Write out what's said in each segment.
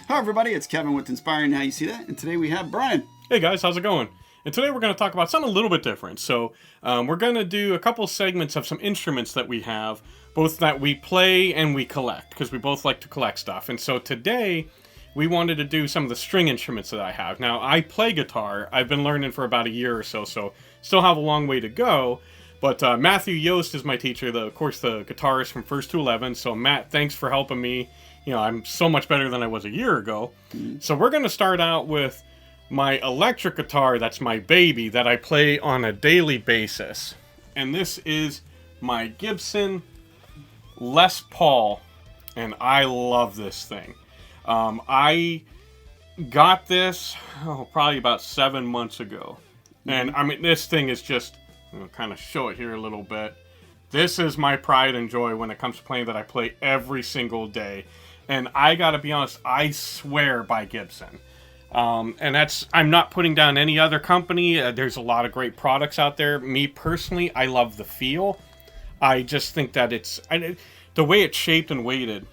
Hi everybody, it's Kevin with Inspiring How You See That, and today we have Brian. Hey guys, how's it going? And today we're going to talk about something a little bit different. So we're going to do a couple segments of some instruments that we have, both that we play and we collect, because we both like to collect stuff. And so today we wanted to do some of the string instruments that I have. Now, I play guitar. I've been learning for about a year or so still have a long way to go. But Matthew Yost is my teacher, of course, the guitarist from 1st to 11. So Matt, thanks for helping me. You know, I'm so much better than I was a year ago. So we're going to start out with my electric guitar. That's my baby that I play on a daily basis. And this is my Gibson Les Paul. And I love this thing. I got this probably about 7 months ago. And I mean, this thing is just, I'll kind of show it here a little bit. This is my pride and joy when it comes to playing, that I play every single day. And I gotta be honest, I swear by Gibson. And I'm not putting down any other company. There's a lot of great products out there. Me personally, I love the feel. I just think that the way it's shaped and weighted,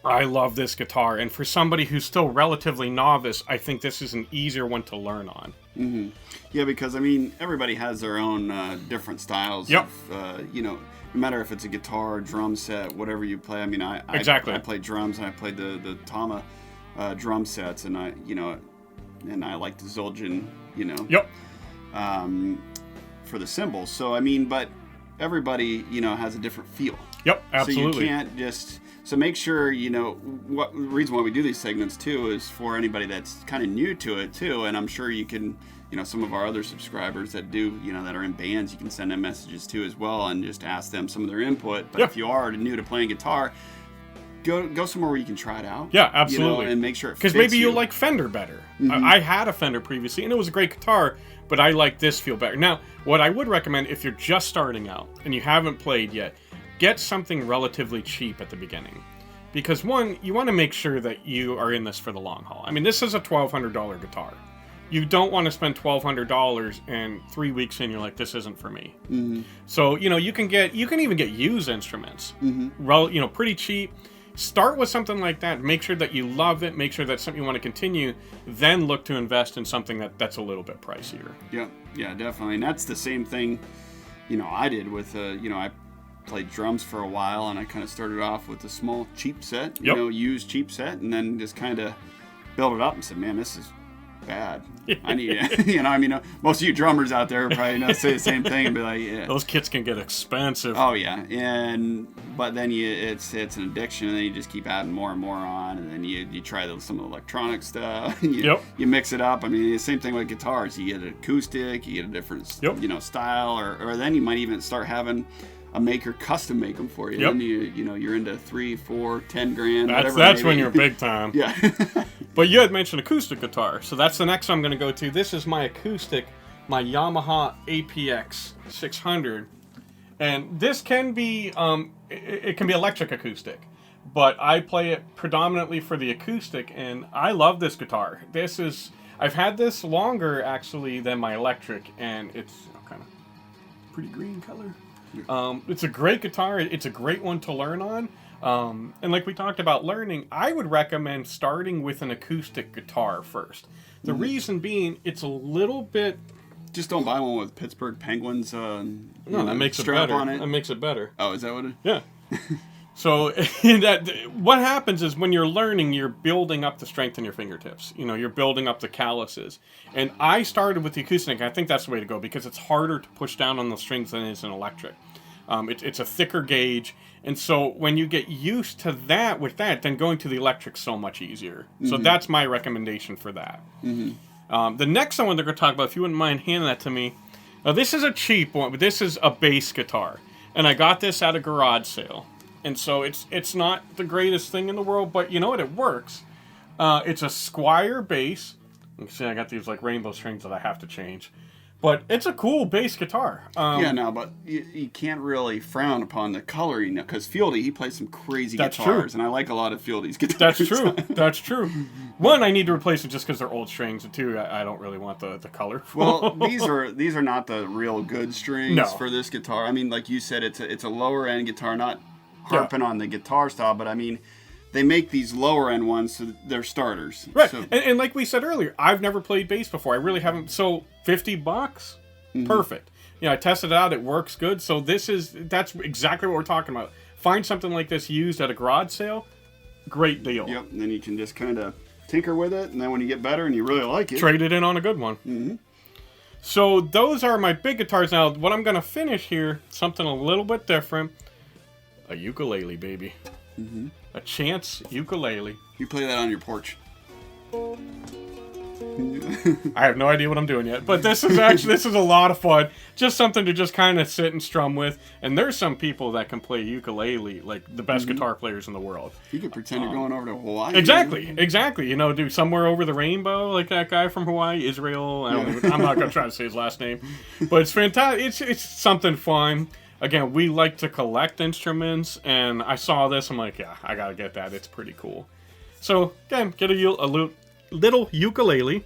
I love this guitar. And for somebody who's still relatively novice, I think this is an easier one to learn on. Mm-hmm. Yeah, because I mean, everybody has their own different styles. Yep. No matter if it's a guitar, drum set, whatever you play. I mean, I play drums, and I played the Tama drum sets, and I like the Zildjian, Yep. For the cymbals. So I mean, but everybody, has a different feel. Yep, absolutely. So you can't just. So make sure, what the reason why we do these segments too is for anybody that's kind of new to it too, and I'm sure you can, some of our other subscribers that do, that are in bands, you can send them messages too as well and just ask them some of their input. But if you are new to playing guitar, go somewhere where you can try it out. Yeah, absolutely. And make sure it fits because maybe you'll like Fender better. Mm-hmm. I had a Fender previously, and it was a great guitar, but I like this feel better. Now, what I would recommend if you're just starting out and you haven't played yet, get something relatively cheap at the beginning. Because one, you want to make sure that you are in this for the long haul. I mean, this is a $1,200 guitar. You don't want to spend $1,200 and 3 weeks in, you're like, this isn't for me. Mm-hmm. So, you can even get used instruments, pretty cheap. Start with something like that. Make sure that you love it. Make sure that's something you want to continue. Then look to invest in something that's a little bit pricier. Yeah, definitely. And that's the same thing, I did with, I played drums for a while, and I kind of started off with a small cheap set, used cheap set, and then just kind of built it up and said, man, this is bad. I need it. Most of you drummers out there probably say the same thing and be like, yeah. Those kits can get expensive. Oh yeah, but then it's an addiction, and then you just keep adding more and more on, and then you try some of the electronic stuff. You mix it up. I mean, the same thing with guitars. You get an acoustic, you get a different style, or then you might even start having a maker custom make them for you. Yep. And you're into 3, 4, 10 grand. That's when you're big time. Yeah. But you had mentioned acoustic guitar, so that's the next one I'm going to go to. This is my acoustic, my Yamaha APX 600, and this can be it can be electric acoustic, but I play it predominantly for the acoustic, and I love this guitar. I've had this longer actually than my electric, and it's kind of pretty green color. It's a great guitar. It's a great one to learn on. And like we talked about learning, I would recommend starting with an acoustic guitar first. The reason being, it's a little bit... Just don't buy one with Pittsburgh Penguins that makes it better. On it. That makes it better. Oh, is that what it is? Yeah. So what happens is when you're learning, you're building up the strength in your fingertips. You're building up the calluses. And I started with the acoustic. I think that's the way to go because it's harder to push down on the strings than it is an electric. It's a thicker gauge. And so when you get used to that with that, then going to the electric's so much easier. Mm-hmm. So that's my recommendation for that. Mm-hmm. The next one they're going to talk about, if you wouldn't mind handing that to me. Now, this is a cheap one, but this is a bass guitar. And I got this at a garage sale. And so it's not the greatest thing in the world, but you know what? It works. It's a Squire bass. You can see I got these like rainbow strings that I have to change. But it's a cool bass guitar. But you can't really frown upon the coloring because Fieldy, he plays some crazy guitars, true. And I like a lot of Fieldy's guitars. That's true. One, I need to replace them just because they're old strings, and two, I don't really want the color. Well, these are not the real good strings for this guitar. I mean, like you said, it's a lower end guitar, not harping on the guitar style, but I mean, they make these lower end ones, so they're starters. Right. So, And like we said earlier, I've never played bass before. I really haven't. So $50, perfect. I tested it out. It works good. So that's exactly what we're talking about. Find something like this used at a garage sale. Great deal. Yep. And then you can just kind of tinker with it, and then when you get better and you really like it, trade it in on a good one. So those are my big guitars. Now, what I'm going to finish here, something a little bit different. A ukulele, baby. A Chance Ukulele. You play that on your porch. I have no idea what I'm doing yet, but this is a lot of fun. Just something to just kind of sit and strum with. And there's some people that can play ukulele like the best guitar players in the world. You could pretend you're going over to Hawaii. Exactly. Do Somewhere Over the Rainbow, like that guy from Hawaii, Israel. I'm not gonna try to say his last name, but it's fantastic. It's something fun. Again, we like to collect instruments, and I saw this. I'm like, yeah, I gotta get that. It's pretty cool. So again, get a little ukulele.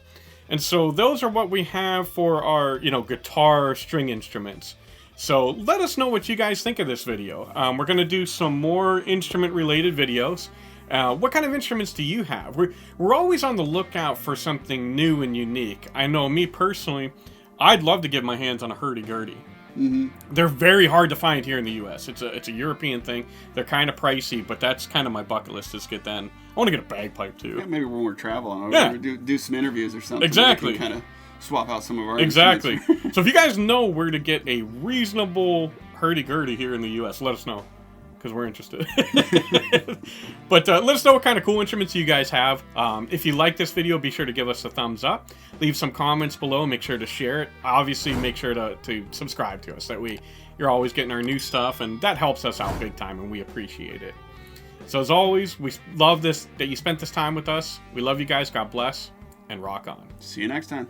And so those are what we have for our, guitar string instruments. So let us know what you guys think of this video. We're going to do some more instrument-related videos. What kind of instruments do you have? We're always on the lookout for something new and unique. I know me personally, I'd love to get my hands on a hurdy-gurdy. They're very hard to find here in the U.S. It's a European thing. They're kind of pricey, but that's kind of my bucket list is get that. I want to get a bagpipe too. Yeah, maybe when we're traveling, do some interviews or something. Exactly. We can kind of swap out some of our Exactly. So if you guys know where to get a reasonable hurdy-gurdy here in the U.S., let us know, because we're interested. But let us know what kind of cool instruments you guys have. If you like this video, be sure to give us a thumbs up. Leave some comments below. Make sure to share it. Obviously, make sure to subscribe to us. That way, you're always getting our new stuff, and that helps us out big time, and we appreciate it. So as always, we love that you spent this time with us. We love you guys. God bless, and rock on. See you next time.